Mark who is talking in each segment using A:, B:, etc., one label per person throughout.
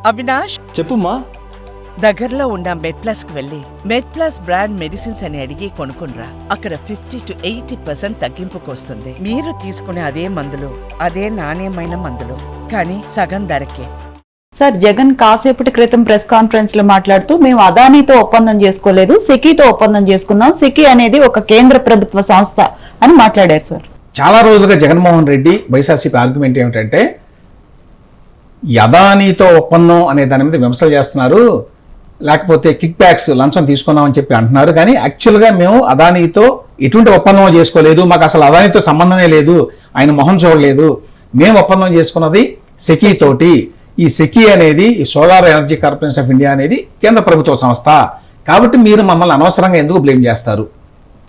A: అవినాష్,
B: చెప్పుమ్మా.
A: దగ్గరలో ఉన్న మెడ్ప్లస్ కు వెళ్ళి మెడ్ప్లస్ బ్రాండ్ మెడిసిన్స్ అని అడిగి కొనుక్కునరా. అక్కడ 50 to 80% తగ్గింపుకు వస్తుంది. మీరు తీసుకునే అదే మందులు, అదే నాణ్యమైన మందులు, కానీ సగం ధరకే.
C: సార్, జగన్ కాసేపటి క్రితం ప్రెస్ కాన్ఫరెన్స్ లో మాట్లాడుతూ మేము అదానీతో ఒప్పందం చేసుకోలేదు, సెకీతో ఒప్పందం చేసుకున్నాం, సెకీ అనేది ఒక కేంద్ర ప్రభుత్వ సంస్థ అని మాట్లాడారు సార్.
D: చాలా రోజులుగా జగన్మోహన్ రెడ్డి వైఎస్ఆర్సీపీ ఆర్గ్యుమెంట్ ఏమిటంటే అదానీతో ఒప్పందం అనే దాని మీద విమర్శలు చేస్తున్నారు, లేకపోతే కిక్ బ్యాక్స్ లంచం తీసుకున్నామని చెప్పి అంటున్నారు. కానీ యాక్చువల్గా మేము అదానీతో ఎటువంటి ఒప్పందం చేసుకోలేదు, మాకు అసలు అదానీతో సంబంధమే లేదు, ఆయన మొహం చూడలేదు. మేము ఒప్పందం చేసుకున్నది సెకీ తోటి. ఈ సెకీ అనేది solar energy corporation of India అనేది కేంద్ర ప్రభుత్వ సంస్థ, కాబట్టి మీరు మమ్మల్ని అనవసరంగా ఎందుకు బ్లేమ్ చేస్తారు,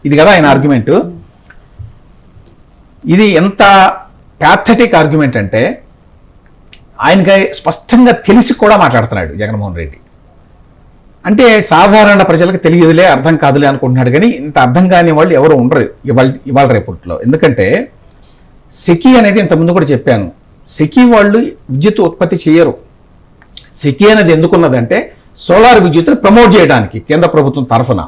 D: ఇది కదా ఆయన ఆర్గ్యుమెంట్. ఇది ఎంత ప్యాథెటిక్ ఆర్గ్యుమెంట్ అంటే ఆయనకి స్పష్టంగా తెలిసి కూడా మాట్లాడుతున్నాడు జగన్మోహన్ రెడ్డి. అంటే సాధారణ ప్రజలకు తెలియదులే, అర్థం కాదులే అనుకుంటున్నాడు. కానీ ఇంత అర్థం కాని వాళ్ళు ఎవరు ఉండరు ఇవాళ రేపట్లో. ఎందుకంటే సెకీ అనేది ఇంతకుముందు కూడా చెప్పాను, సెకీ వాళ్ళు విద్యుత్ ఉత్పత్తి చేయరు. సెకీ అనేది ఎందుకున్నదంటే సోలార్ విద్యుత్తును ప్రమోట్ చేయడానికి కేంద్ర ప్రభుత్వం తరఫున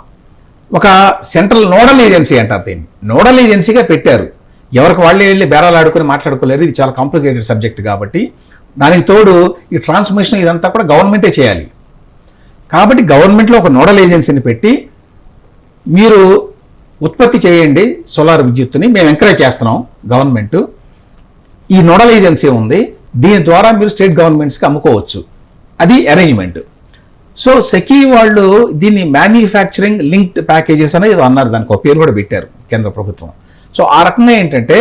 D: ఒక సెంట్రల్ నోడల్ ఏజెన్సీ అంటారు, దీన్ని నోడల్ ఏజెన్సీగా పెట్టారు. ఎవరికి వాళ్ళే వెళ్ళి బేరాలు ఆడుకొని మాట్లాడుకోలేరు, ఇది చాలా కాంప్లికేటెడ్ సబ్జెక్ట్. కాబట్టి దానికి తోడు ఈ ట్రాన్స్మిషన్ ఇదంతా కూడా గవర్నమెంటే చేయాలి. కాబట్టి గవర్నమెంట్లో ఒక నోడల్ ఏజెన్సీని పెట్టి మీరు ఉత్పత్తి చేయండి సోలార్ విద్యుత్తుని, మేము ఎంకరేజ్ చేస్తున్నాం గవర్నమెంట్. ఈ నోడల్ ఏజెన్సీ ఉంది, దీని ద్వారా మీరు స్టేట్ గవర్నమెంట్స్కి అమ్ముకోవచ్చు, అది అరేంజ్మెంట్. సో సెకీ వాళ్ళు దీన్ని మ్యానుఫ్యాక్చరింగ్ లింక్డ్ ప్యాకేజెస్ అనేది ఏదో అన్నారు, దానికి ఒక పేరు కూడా పెట్టారు కేంద్ర ప్రభుత్వం. సో ఆ రకంగా ఏంటంటే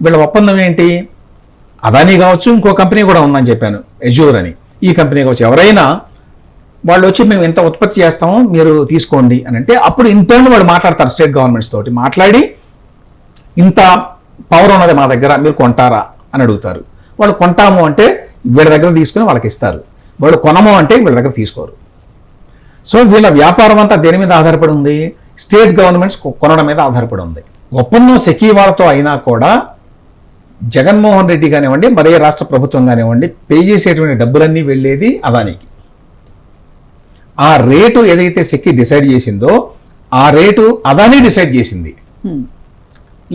D: వీళ్ళ ఒప్పందం ఏంటి, అదానీ కావచ్చు, ఇంకో కంపెనీ కూడా ఉందని చెప్పాను, ఎజూర్ అని, ఈ కంపెనీ కావచ్చు, ఎవరైనా వాళ్ళు వచ్చి మేము ఎంత ఉత్పత్తి చేస్తామో మీరు తీసుకోండి అని అంటే అప్పుడు ఇంటర్న్ వాళ్ళు మాట్లాడతారు స్టేట్ గవర్నమెంట్స్ తోటి, మాట్లాడి ఇంత పవర్ ఉన్నది మా దగ్గర, మీరు కొంటారా అని అడుగుతారు. వాళ్ళు కొంటాము అంటే వీళ్ళ దగ్గర తీసుకుని వాళ్ళకి ఇస్తారు, వాళ్ళు కొనము అంటే వీళ్ళ దగ్గర తీసుకోరు. సో వీళ్ళ వ్యాపారం అంతా దేని మీద ఆధారపడి ఉంది, స్టేట్ గవర్నమెంట్స్ కొనడం మీద ఆధారపడి ఉంది. ఒప్పందం సెకీ వాళ్ళతో అయినా కూడా జగన్మోహన్ రెడ్డి కానివ్వండి, మరే రాష్ట్ర ప్రభుత్వం కానివ్వండి, పే చేసేటువంటి డబ్బులన్నీ వెళ్ళేది అదానికి. ఆ రేటు ఏదైతే సెకీ డిసైడ్ చేసిందో ఆ రేటు అదానీ డిసైడ్ చేసింది,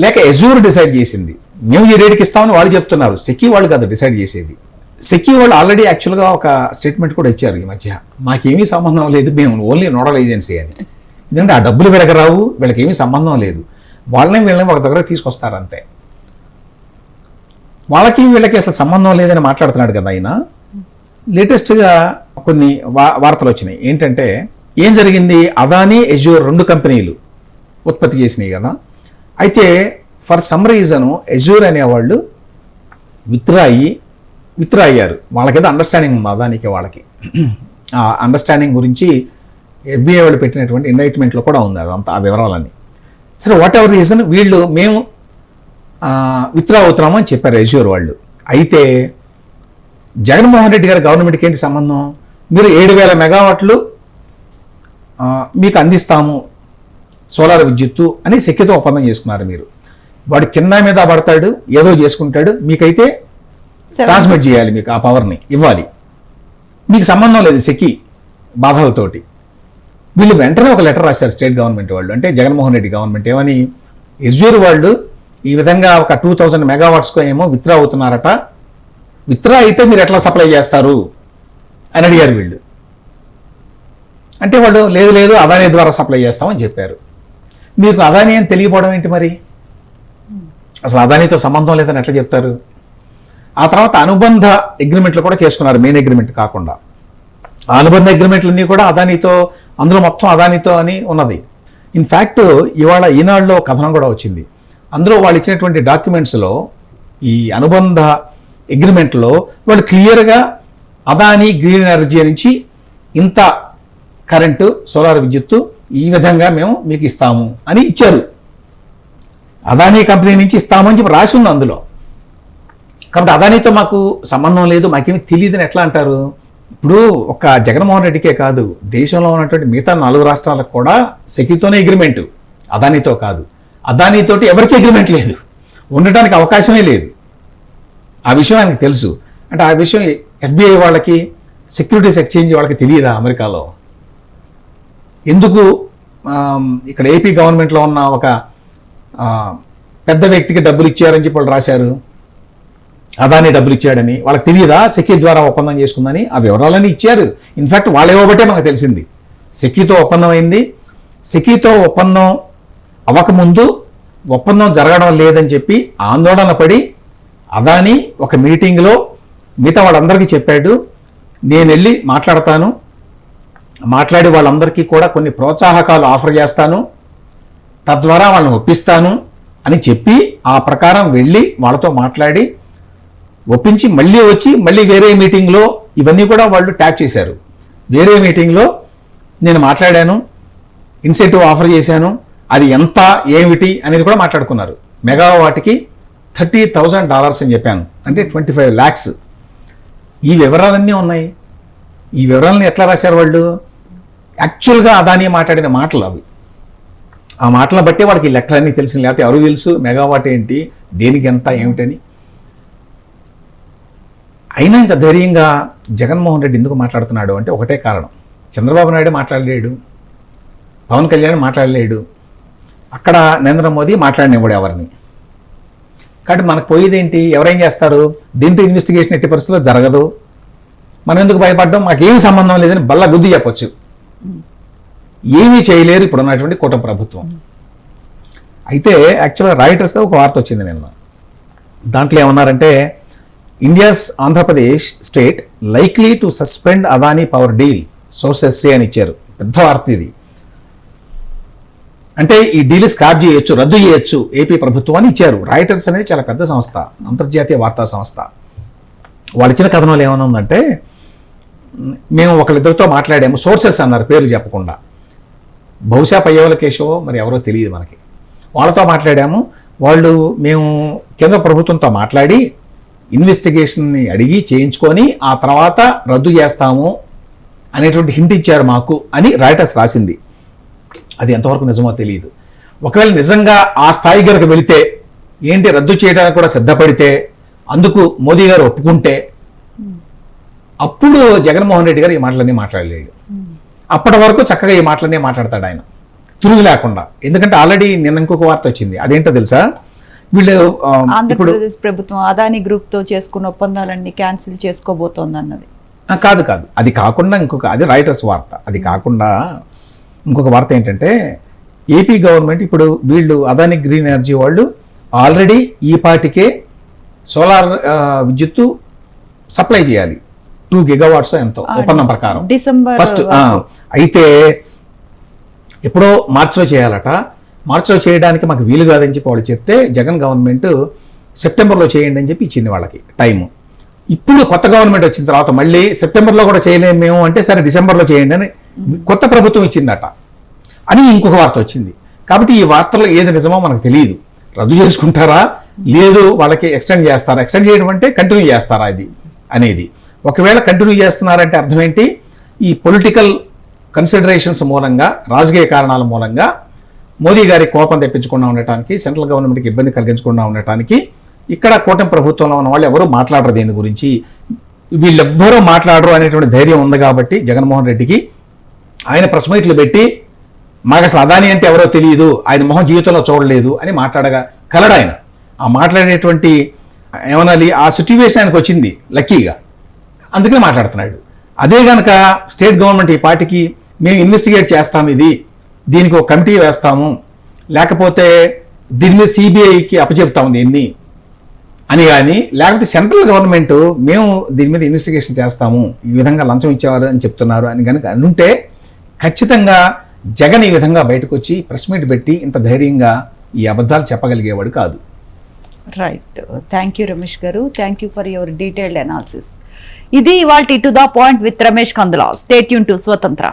D: లేక ఎజూర్ డిసైడ్ చేసింది. మేము ఈ రేటుకి ఇస్తామని వాళ్ళు చెప్తున్నారు, సెకీ వాళ్ళు కాదు డిసైడ్ చేసేది. సెకీ వాళ్ళు ఆల్రెడీ యాక్చువల్గా ఒక స్టేట్మెంట్ కూడా ఇచ్చారు ఈ మధ్య, మాకేమీ సంబంధం లేదు, మేము ఓన్లీ నోడల్ ఏజెన్సీ అని. ఎందుకంటే ఆ డబ్బులు వీళ్ళకి రావు, వీళ్ళకి ఏమీ సంబంధం లేదు, వీళ్ళని ఒక దగ్గర తీసుకొస్తారు అంతే. వాళ్ళకి వీళ్ళకి అసలు సంబంధం లేదని మాట్లాడుతున్నాడు కదా ఆయన. లేటెస్ట్గా కొన్ని వార్తలు వచ్చినాయి. ఏంటంటే ఏం జరిగింది, అదానీ ఎజూర్ రెండు కంపెనీలు ఉత్పత్తి చేసినాయి కదా. అయితే ఫర్ సమ్ రీజను ఎజూర్ అనేవాళ్ళు విత్డ్రా అయ్యారు. వాళ్ళకేదో అండర్స్టాండింగ్ ఉంది అదానికి వాళ్ళకి. ఆ అండర్స్టాండింగ్ గురించి FBI వాళ్ళు పెట్టినటువంటి ఇండైట్మెంట్లో కూడా ఉంది అదంతా, ఆ వివరాలన్నీ. సరే, వాట్ ఎవర్ రీజన్ వీళ్ళు మేము విత్డ్రా అవుతున్నాము అని చెప్పారు ఎజూర్ వాళ్ళు. అయితే జగన్మోహన్ రెడ్డి గారి గవర్నమెంట్కి ఏంటి సంబంధం, మీరు 7,000 మెగావాట్లు మీకు అందిస్తాము సోలార్ విద్యుత్తు అని సెకీతో ఒప్పందం చేసుకున్నారు మీరు. వాడు కింద మీద పడతాడు, ఏదో చేసుకుంటాడు, మీకైతే ట్రాన్స్మిట్ చేయాలి, మీకు ఆ పవర్ని ఇవ్వాలి. మీకు సంబంధం లేదు సెకీ బాధలతోటి. వీళ్ళు వెంటనే ఒక లెటర్ రాశారు స్టేట్ గవర్నమెంట్ వాళ్ళు, అంటే జగన్మోహన్ రెడ్డి గవర్నమెంట్. ఏమని, ఎజూర్ వాళ్ళు ఈ విధంగా ఒక 2,000 మెగావాట్స్కో ఏమో విత్డ్రా అవుతున్నారట, విత్డ్రా అయితే మీరు ఎట్లా సప్లై చేస్తారు అని అడిగారు వీళ్ళు. అంటే వాళ్ళు లేదు అదానీ ద్వారా సప్లై చేస్తామని చెప్పారు. మీకు అదానీ అని తెలియపోవడం ఏంటి మరి, అసలు అదానీతో సంబంధం లేదని ఎట్లా చెప్తారు? ఆ తర్వాత అనుబంధ అగ్రిమెంట్లు కూడా చేసుకున్నారు, మెయిన్ అగ్రిమెంట్ కాకుండా. ఆ అనుబంధ అగ్రిమెంట్లన్నీ కూడా అదానీతో, అందులో మొత్తం అదానీతో అని ఉన్నది. ఇన్ఫ్యాక్ట్ ఇవాళ ఈనాడులో కథనం కూడా వచ్చింది, అందులో వాళ్ళు ఇచ్చినటువంటి డాక్యుమెంట్స్లో ఈ అనుబంధ అగ్రిమెంట్లో వాళ్ళు క్లియర్గా అదానీ గ్రీన్ ఎనర్జీ నుంచి ఇంత కరెంటు సోలార్ విద్యుత్తు ఈ విధంగా మేము మీకు ఇస్తాము అని ఇచ్చారు. అదానీ కంపెనీ నుంచి ఇస్తామని చెప్పి రాసి ఉంది అందులో. కాబట్టి అదానీతో మాకు సంబంధం లేదు, మాకేమీ తెలియదని ఎట్లా అంటారు? ఇప్పుడు ఒక జగన్మోహన్ రెడ్డికే కాదు, దేశంలో ఉన్నటువంటి మిగతా 4 రాష్ట్రాలకు కూడా సెకీతోనే అగ్రిమెంట్, అదానీతో కాదు. అదానీతోటి ఎవరికి అగ్రిమెంట్ లేదు, ఉండటానికి అవకాశమే లేదు. ఆ విషయం ఆయనకు తెలుసు. అంటే ఆ విషయం FBI వాళ్ళకి సెక్యూరిటీస్ ఎక్స్చేంజ్ వాళ్ళకి తెలియదా అమెరికాలో? ఎందుకు ఇక్కడ ఏపీ గవర్నమెంట్లో ఉన్న ఒక పెద్ద వ్యక్తికి డబ్బులు ఇచ్చారని చెప్పి వాళ్ళు రాశారు, అదాని డబ్బులు ఇచ్చాడని? వాళ్ళకి తెలియదా సెకీ ద్వారా ఒప్పందం చేసుకుందని? ఆ వివరాలన్నీ ఇచ్చారు. ఇన్ఫ్యాక్ట్ వాళ్ళు ఇవ్వబట్టే మనకు తెలిసింది సెకీతో ఒప్పందం అయింది. సెకీతో ఒప్పందం అవ్వకముందు ఒప్పందం జరగడం లేదని చెప్పి ఆందోళన పడి అదాని ఒక మీటింగ్లో మిగతా వాళ్ళందరికీ చెప్పాడు, నేను వెళ్ళి మాట్లాడతాను, మాట్లాడి వాళ్ళందరికీ కూడా కొన్ని ప్రోత్సాహకాలు ఆఫర్ చేస్తాను, తద్వారా వాళ్ళని ఒప్పిస్తాను అని చెప్పి ఆ ప్రకారం వెళ్ళి వాళ్ళతో మాట్లాడి ఒప్పించి మళ్ళీ వచ్చి మళ్ళీ వేరే మీటింగ్లో ఇవన్నీ కూడా వాళ్ళు ట్యాప్ చేశారు. వేరే మీటింగ్లో నేను మాట్లాడాను, ఇన్సెంటివ్ ఆఫర్ చేశాను, అది ఎంత ఏమిటి అనేది కూడా మాట్లాడుకున్నారు. మెగావాట్కి $30,000 అని చెప్పాను, అంటే 25 lakhs. ఈ వివరాలన్నీ ఉన్నాయి. ఈ వివరాలని ఎట్లా రాశారు వాళ్ళు? యాక్చువల్గా అదాని మాట్లాడిన మాటలు అవి. ఆ మాటలను బట్టి వాళ్ళకి ఈ లెక్కలన్నీ తెలిసిన, లేకపోతే ఎవరు తెలుసు మెగావాట్ ఏంటి, దేనికి ఎంత ఏమిటని. అయినా ఇంత ధైర్యంగా జగన్మోహన్ రెడ్డి ఎందుకు మాట్లాడుతున్నాడు అంటే ఒకటే కారణం, చంద్రబాబు నాయుడు మాట్లాడలేడు, పవన్ కళ్యాణ్ మాట్లాడలేడు, అక్కడ నరేంద్ర మోదీ మాట్లాడినవాడు ఎవరిని. కాబట్టి మనకు పోయేదేంటి? ఎవరేం చేస్తారు? దీంట్లో ఇన్వెస్టిగేషన్ ఎట్టి పరిస్థితుల్లో జరగదు, మనం ఎందుకు భయపడ్డం, మాకేమీ సంబంధం లేదని బల్ల గుద్ది చెప్పొచ్చు. ఏమీ చేయలేరు ఇప్పుడు ఉన్నటువంటి కూటమి ప్రభుత్వం. అయితే యాక్చువల్గా రాయిటర్స్తో ఒక వార్త వచ్చింది నిన్న. దాంట్లో ఏమన్నారంటే, India's Andhra Pradesh state likely to suspend Adani power deal sources say అని ఇచ్చారు. పెద్ద వార్త ఇది. అంటే ఈ డీల్ స్క్రాప్ చేయొచ్చు, రద్దు చేయొచ్చు ఏపీ ప్రభుత్వాన్ని ఇచ్చారు. రాయిటర్స్ అనేది చాలా పెద్ద సంస్థ, అంతర్జాతీయ వార్తా సంస్థ. వాళ్ళు ఇచ్చిన కథనంలో ఏమైనా ఉందంటే, మేము ఒకళ్ళిద్దరితో మాట్లాడాము, సోర్సెస్ అన్నారు పేర్లు చెప్పకుండా, బహుశా పయ్యవల కేశవో మరి ఎవరో తెలియదు మనకి. వాళ్ళతో మాట్లాడాము, వాళ్ళు మేము కేంద్ర ప్రభుత్వంతో మాట్లాడి ఇన్వెస్టిగేషన్ని అడిగి చేయించుకొని ఆ తర్వాత రద్దు చేస్తాము అనేటువంటి హింట్ ఇచ్చారు మాకు అని రాయిటర్స్ రాసింది. అది ఎంతవరకు నిజమో తెలియదు. ఒకవేళ నిజంగా ఆ స్థాయి గనక వెళితే, ఏంటి రద్దు చేయడానికి కూడా సిద్ధపడితే, అందుకు మోదీ గారు ఒప్పుకుంటే, అప్పుడు జగన్మోహన్ రెడ్డి గారు ఈ మాటలన్నీ మాట్లాడలేడు. అప్పటి వరకు చక్కగా ఈ మాటలన్నీ మాట్లాడతాడు ఆయన, తిరుగు లేకుండా. ఎందుకంటే ఆల్రెడీ నిన్న ఇంకొక వార్త వచ్చింది, అదేంటో తెలుసా? వీళ్ళు
C: ఆంధ్రప్రదేశ్ ప్రభుత్వం అదాని గ్రూప్ తో చేసుకున్న ఒప్పందాలన్నీ క్యాన్సిల్ చేసుకోబోతోంది అన్నది.
D: కాదు, అది కాకుండా ఇంకొక, అది రాయిటర్స్ వార్త. అది కాకుండా ఇంకొక వార్త ఏంటంటే, ఏపీ గవర్నమెంట్ ఇప్పుడు వీళ్ళు అదాని గ్రీన్ ఎనర్జీ వాళ్ళు ఆల్రెడీ ఈ పాటికే సోలార్ విద్యుత్తు సప్లై చేయాలి 2 gigawatts ఎంతో ఒప్పందం ప్రకారం
C: డిసెంబర్
D: ఫస్ట్. అయితే ఎప్పుడో మార్చిలో చేయాలట. మార్చిలో చేయడానికి మాకు వీలు కాదని చెప్పి వాళ్ళు చెప్తే, జగన్ గవర్నమెంట్ సెప్టెంబర్లో చేయండి అని చెప్పి ఇచ్చింది వాళ్ళకి టైము. ఇప్పుడు కొత్త గవర్నమెంట్ వచ్చిన తర్వాత మళ్ళీ సెప్టెంబర్లో కూడా చేయలేము మేము అంటే, సరే డిసెంబర్లో చేయండి అని కొత్త ప్రభుత్వం ఇచ్చిందట అని ఇంకొక వార్త వచ్చింది. కాబట్టి ఈ వార్తల్లో ఏది నిజమో మనకు తెలియదు. రద్దు చేసుకుంటారా, లేదు వాళ్ళకి ఎక్స్టెండ్ చేస్తారా, ఎక్స్టెండ్ చేయడం అంటే కంటిన్యూ చేస్తారా ఇది అనేది. ఒకవేళ కంటిన్యూ చేస్తున్నారంటే అర్థం ఏంటి? ఈ పొలిటికల్ కన్సిడరేషన్స్ మూలంగా, రాజకీయ కారణాల మూలంగా మోదీ గారి కోపం తెప్పించకుండా ఉండటానికి, సెంట్రల్ గవర్నమెంట్కి ఇబ్బంది కలిగించకుండా ఉండటానికి ఇక్కడ కూటమి ప్రభుత్వంలో ఉన్న వాళ్ళు ఎవరు మాట్లాడరు దీని గురించి, వీళ్ళెవ్వరూ మాట్లాడరు అనేటువంటి ధైర్యం ఉంది. కాబట్టి జగన్మోహన్ రెడ్డికి ఆయన ప్రెస్ మీట్లు పెట్టి, మాకు అసలు అదాని అంటే ఎవరో తెలియదు, ఆయన మొహం జీవితంలో చూడలేదు అని మాట్లాడగా కలడు ఆయన. ఆ మాట్లాడేటువంటి ఏమనాలి, ఆ సిట్యువేషన్ ఆయనకు వచ్చింది లక్కీగా, అందుకనే మాట్లాడుతున్నాడు. అదే గనక స్టేట్ గవర్నమెంట్ ఈ పార్టీకి మేము ఇన్వెస్టిగేట్ చేస్తాము, దీనికి ఒక కమిటీ వేస్తాము, లేకపోతే దీని మీద సిబిఐకి అప్పచెప్తాము దీన్ని అని కానీ, లేకపోతే సెంట్రల్ గవర్నమెంట్ మేము దీని మీద ఇన్వెస్టిగేషన్ చేస్తాము, ఈ విధంగా లంచం ఇచ్చేవారు అని చెప్తున్నారు అని కనుక అనుంటే, ఖచ్చితంగా జగన్ ఈ విధంగా బయటకు వచ్చి ప్రెస్ మీట్ పెట్టి ఇంత ధైర్యంగా ఈ అబద్ధాలు చెప్పగలిగేవాడు కాదు.
C: రైట్, థ్యాంక్ యూ రమేష్ గారు, thank you for your detailed analysis. ఇది ఇవాల్టి to the point with Ramesh Kandula. Stay tune to స్వతంత్ర.